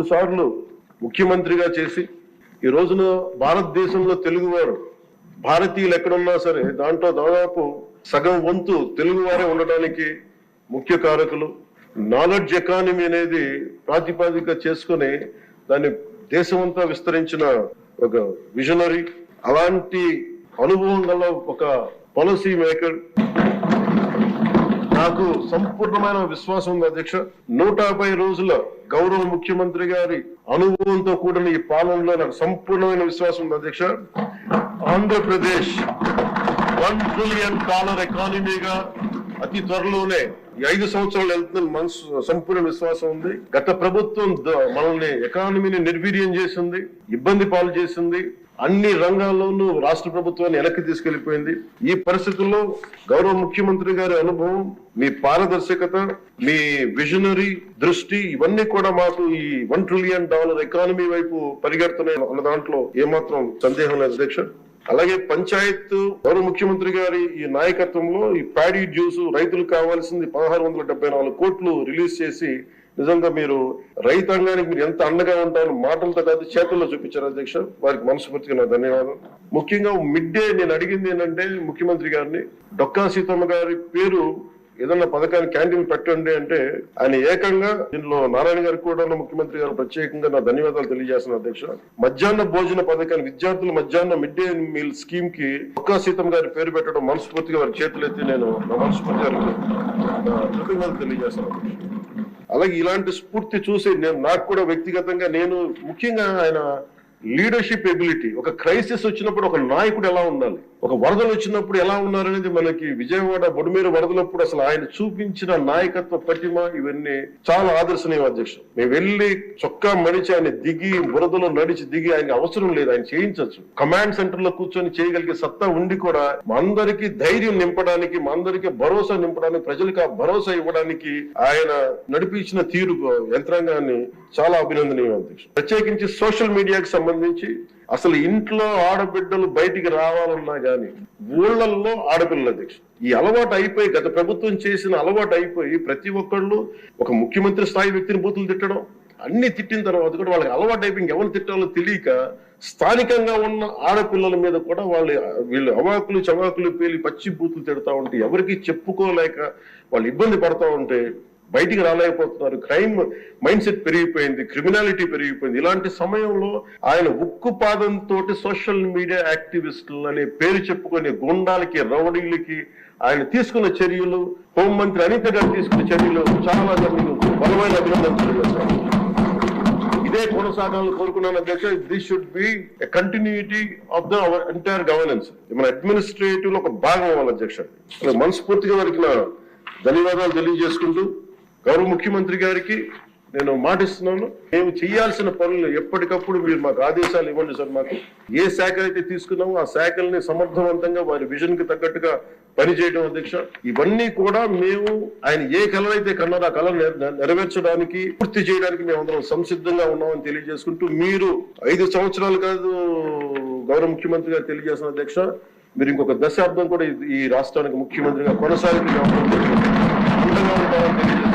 3 సార్లు ముఖ్యమంత్రిగా చేసి ఈ రోజున భారతదేశంలో తెలుగువారు భారతీయులు ఎక్కడున్నా సరే దాంట్లో దాదాపు సగం వంతు తెలుగువారే ఉండడానికి ముఖ్య కారకులు. నాలెడ్జ్ ఎకానమీ అనేది ప్రాతిపదిక చేసుకుని దాన్ని దేశమంతా విస్తరించిన ఒక విజనరీ, అలాంటి అనుభవం గల ఒక పాలసీ మేకర్. నాకు సంపూర్ణమైన విశ్వాసం ఉంది అధ్యక్ష. 150 రోజుల గౌరవ ముఖ్యమంత్రి గారి అనుభవంతో కూడిన ఈ పాలనలో నాకు సంపూర్ణమైన విశ్వాసం ఉంది అధ్యక్ష. ఆంధ్రప్రదేశ్ $1 ట్రిలియన్ ఎకానమీగా అతి త్వరలోనే ఈ 5 సంవత్సరాలు వెళ్తుందని సంపూర్ణ విశ్వాసం ఉంది. గత ప్రభుత్వం మనల్ని ఎకానమీని నిర్వీర్యం చేసింది, ఇబ్బంది పాలు చేసింది, అన్ని రంగాల్లోనూ రాష్ట్ర ప్రభుత్వాన్ని వెనక్కి తీసుకెళ్లిపోయింది. ఈ పరిస్థితుల్లో గౌరవ ముఖ్యమంత్రి గారి అనుభవం, మీ పారదర్శకత, మీ విజనరీ దృష్టి ఇవన్నీ కూడా మాకు ఈ $1 ట్రిలియన్ ఎకానమీ వైపు పరిగెడుతున్నాయి అన్న దాంట్లో ఏమాత్రం సందేహం లేదు అధ్యక్ష. అలాగే పంచాయత్ గౌరవ ముఖ్యమంత్రి గారి ఈ నాయకత్వంలో ఈ ప్యాడీ డ్యూస్ రైతులకు కావాల్సింది 1674 కోట్లు రిలీజ్ చేసి నిజంగా మీరు రైతాంగానికి మీరు ఎంత అండగా ఉంటారో మాటలతో కాదు చేతుల్లో చూపించారు అధ్యక్ష. వారికి మనస్ఫూర్తిగా నా ధన్యవాదాలు. ముఖ్యంగా మిడ్ డే నేను అడిగింది ఏంటంటే ముఖ్యమంత్రి గారిని, డొక్కా సీతమ్మ గారి పేరు ఏదన్నా పథకాన్ని క్యాంటీన్ పెట్టండి అంటే ఆయన ఏకంగా దీనిలో నారాయణ గారికి కూడా ముఖ్యమంత్రి గారు ప్రత్యేకంగా నా ధన్యవాదాలు తెలియజేస్తున్నాను అధ్యక్ష. మధ్యాహ్న భోజన పథకాన్ని విద్యార్థులు మధ్యాహ్నం మిడ్ డే మీల్ స్కీమ్ కి డొక్కా సీతమ్మ గారి పేరు పెట్టడం మనస్ఫూర్తిగా వారి చేతులు ఎత్తి నేను నా మనస్ఫూర్తిగా కృతజ్ఞతలు తెలియజేస్తున్నాను. అలాగే ఇలాంటి స్ఫూర్తి చూసి నాకు కూడా వ్యక్తిగతంగా నేను ముఖ్యంగా ఆయన లీడర్షిప్ ఎబిలిటీ, ఒక క్రైసిస్ వచ్చినప్పుడు ఒక నాయకుడు ఎలా ఉండాలి, ఒక వరదలు వచ్చినప్పుడు ఎలా ఉన్నారనేది మనకి విజయవాడ బొడుమేరు వరదలప్పుడు అసలు ఆయన చూపించిన నాయకత్వ పటిమ ఇవన్నీ చాలా ఆదర్శనీయం అధ్యక్ష. మేము వెళ్ళి చొక్కా మడిచి ఆయన దిగి వరదలో నడిచి దిగి ఆయన అవసరం లేదు, ఆయన చేయించవచ్చు. కమాండ్ సెంటర్ లో కూర్చొని చేయగలిగే సత్తా ఉండి కూడా మా అందరికీ ధైర్యం నింపడానికి, మా అందరికీ భరోసా నింపడానికి, ప్రజలకు ఆ భరోసా ఇవ్వడానికి ఆయన నడిపించిన తీరు యంత్రాంగాన్ని చాలా అభినందనీయం అధ్యక్ష. ప్రత్యేకించి సోషల్ మీడియాకి సంబంధించి అసలు ఇంట్లో ఆడబిడ్డలు బయటికి రావాలన్నా గానీ ఊళ్ళల్లో ఆడపిల్లల అధ్యక్ష ఈ అలవాటు అయిపోయి, గత ప్రభుత్వం చేసిన అలవాటు అయిపోయి ప్రతి ఒక్కళ్ళు ఒక ముఖ్యమంత్రి స్థాయి వ్యక్తిని బూతులు తిట్టడం, అన్ని తిట్టిన తర్వాత కూడా వాళ్ళకి అలవాటు అయిపోయి ఎవరు తిట్టాలో తెలియక స్థానికంగా ఉన్న ఆడపిల్లల మీద కూడా వీళ్ళు అవాకులు చవాకులు పేలి పచ్చి బూతులు తిడతా ఉంటే ఎవరికి చెప్పుకోలేక వాళ్ళు ఇబ్బంది పడతా ఉంటే బయటికి రాలేకపోతున్నారు. క్రైమ్ మైండ్ సెట్ పెరిగిపోయింది, క్రిమినాలిటీ పెరిగిపోయింది. ఇలాంటి సమయంలో ఆయన ఉక్కుపాదంతో సోషల్ మీడియా యాక్టివిస్టులు అనే పేరు చెప్పుకునే గుండాలకి, రౌడీలకి ఆయన తీసుకున్న చర్యలు, హోంమంత్రి అనిత గారు తీసుకున్న చర్యలు చాలా బలమైన అభినందనలు. ఇదే కొనసాగాలని కోరుకున్నాను అధ్యక్ష. This should be a continuity of the our entire governance. మన అడ్మినిస్ట్రేటివ్ లో ఒక భాగం అవ్వాలి అధ్యక్ష. మనస్ఫూర్తిగా వారికి నా ధన్యవాదాలు తెలియజేసుకుంటూ గౌరవ ముఖ్యమంత్రి గారికి నేను మాటిస్తున్నాను, మేము చేయాల్సిన పనులు ఎప్పటికప్పుడు మీరు మాకు ఆదేశాలు ఇవ్వండి సార్. మాకు ఏ శాఖ అయితే తీసుకున్నామో ఆ శాఖల్ని సమర్థవంతంగా వారి విజన్ కి తగ్గట్టుగా పనిచేయడం అధ్యక్ష. ఇవన్నీ కూడా మేము ఆయన ఏ కళనైతే కన్నారో ఆ కళను నెరవేర్చడానికి, పూర్తి చేయడానికి మేము అందరం సంసిద్ధంగా ఉన్నామని తెలియజేసుకుంటూ, మీరు 5 సంవత్సరాలు కాదు గౌరవ ముఖ్యమంత్రి గారు తెలియజేసిన అధ్యక్ష, మీరు ఇంకొక దశాబ్దం కూడా ఈ రాష్ట్రానికి ముఖ్యమంత్రిగా కొనసాగి అండగా ఉంటామని తెలియజేస్తున్నారు.